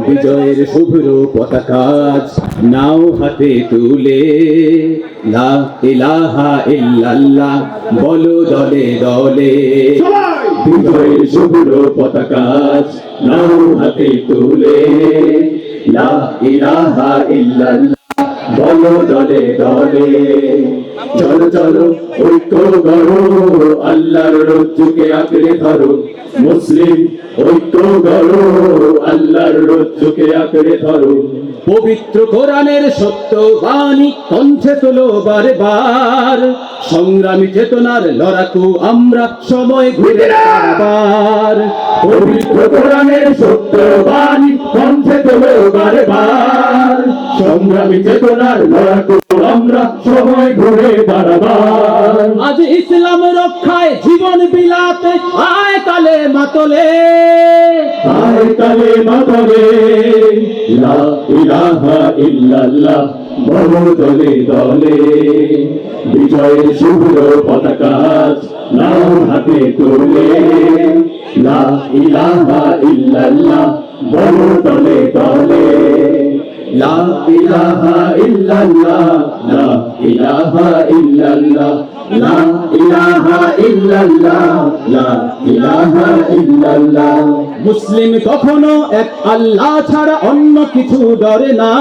বিজয়ের শুভ্র পতাকা নাও হাতে তুলে লা ইলাহা ইল্লাল্লাহ বলো দলে দলে। বিজয়ের শুভ্র পতাকা নাও হাতে তুলে লা ইলাহা ইল্লাল্লাহ বলো দলে দলে। চলো চলো ঐক্য গড়ো, আল্লাহর রজ্জুকে আঁকড়ে ধরো। মুসলিম ঐক্য গড়ো, আল্লাহর রজ্জুকে আঁকড়ে ধরো। পবিত্র কোরআনের সত্য বাণী কণ্ঠে তোলো বারে বার। সংগ্রামী চেতনার লড়াকু আমরা, সময় ঘুরে আবার। পবিত্র কোরআনের সত্য বাণী কণ্ঠে তোলো বারে বার। সংগ্রামী চেতনার লড়াকু আমরা, সময় ঘুরে দাঁড়াবার। আজ ইসলাম রক্ষায় জীবন বিলাতে আয় কালে মাতলে, আয় কালে মাতলে। লা ইলাহা ইল্লাল্লাহ বলো দলে দলে। বিজয়ের শুভ্র পতাকা নাও হাতে তুলে লা ইলাহা ইল্লাল্লাহ বলো দলে দলে। লা ইলাহা ইল্লাল্লাহ, লা ইলাহা ইল্লাল্লাহ, লা ইলাহা ইল্লাল্লাহ, লা ইলাহা ইল্লাল্লাহ। মুসলিম কখনো এক আল্লাহ ছাড়া অন্য কিছু ডরে না।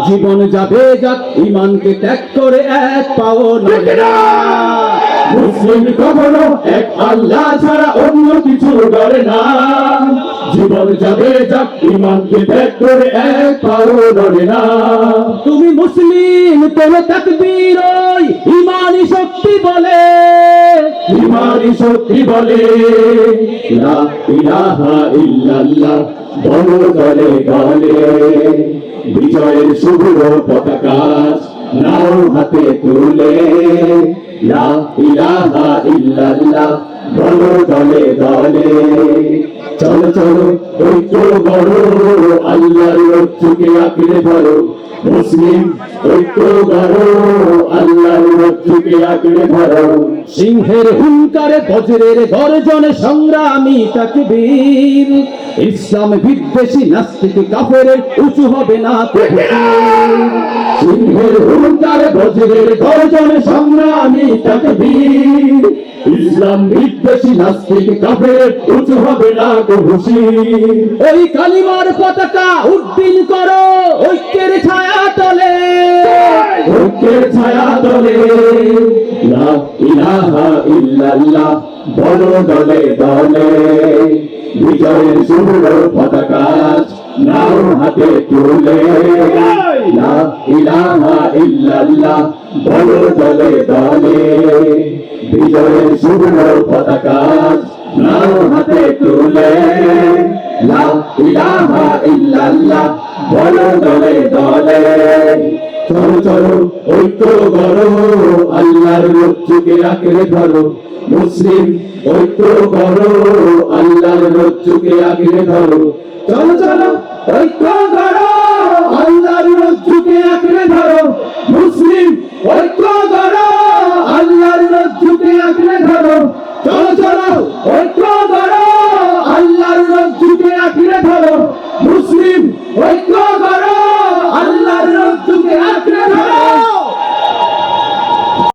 জীবন যাবে যাক ঈমানকে ত্যাগ করে এক পাও না। মুসলিম কখনো এক আল্লাহ ছাড়া অন্য কিছু ডরে না। জীবন যাবে যাক ঈমানকে ত্যাগ করে এক পাও ডরে না। তুমি মুসলিম তোলো তাকবীর, ওই ঈমানি শক্তি বলে, ঈমানি শক্তি বলে। লা ইলাহা ইল্লাল্লাহ বলো দলে দলে। বিজয়ের শুভ্র পতাকা নাও হাতে তুলে লা ইলাহা ইল্লাল্লাহ বলো দলে দলে। চলো চলো ঐক্য গড়ো, আল্লাহর রজ্জুকে আঁকড়ে ধরো। মুসলিম ঐক্য গড়ো, আল্লাহর রজ্জুকে আঁকড়ে ধরো। সিংহের হুঙ্কারে বজ্রের গর্জনে সংগ্রামী তাকবীর। ইসলাম বিদ্বেষী নাস্তিক কাফেরের উঁচু হবে না সিংহের হুঙ্কারে বজ্রের গর্জনে সংগ্রামী তাকবীর। ইসলাম বিদ্বেষী নাস্তিক কাফেরের উঁচু হবে না হুঁশির। ওই কালিমার পতাকা উড্ডীন করো ঐক্যের ছায়া তলে, ঐক্যের ছায়া তলে। লা ইলাহা ইল্লাল্লাহ বলো দলে দলে। বিজয়ের শুভ্র পতাকা নাও হাতে তুলে লা ইলাহা ইল্লাল্লাহ বলো দলে দলে। বিজয়ের শুভ্র পতাকা নাও হাতে তুলে লা ইলাহা ইল্লাল্লাহ বলো দলে দলে। চলো চলো ঐক্য গড়ো, আল্লাহর রজ্জুকে আঁকড়ে ধরো। মুসলিম ঐক্য গড়ো, আল্লাহর রজ্জুকে আঁকড়ে ধরো। চলো চলো ঐক্য গড়ো, আল্লাহর রজ্জুকে আঁকড়ে ধরো। মুসলিম ঐক্য গড়ো, আল্লাহর রজ্জুকে আঁকড়ে ধরো। চলো চলো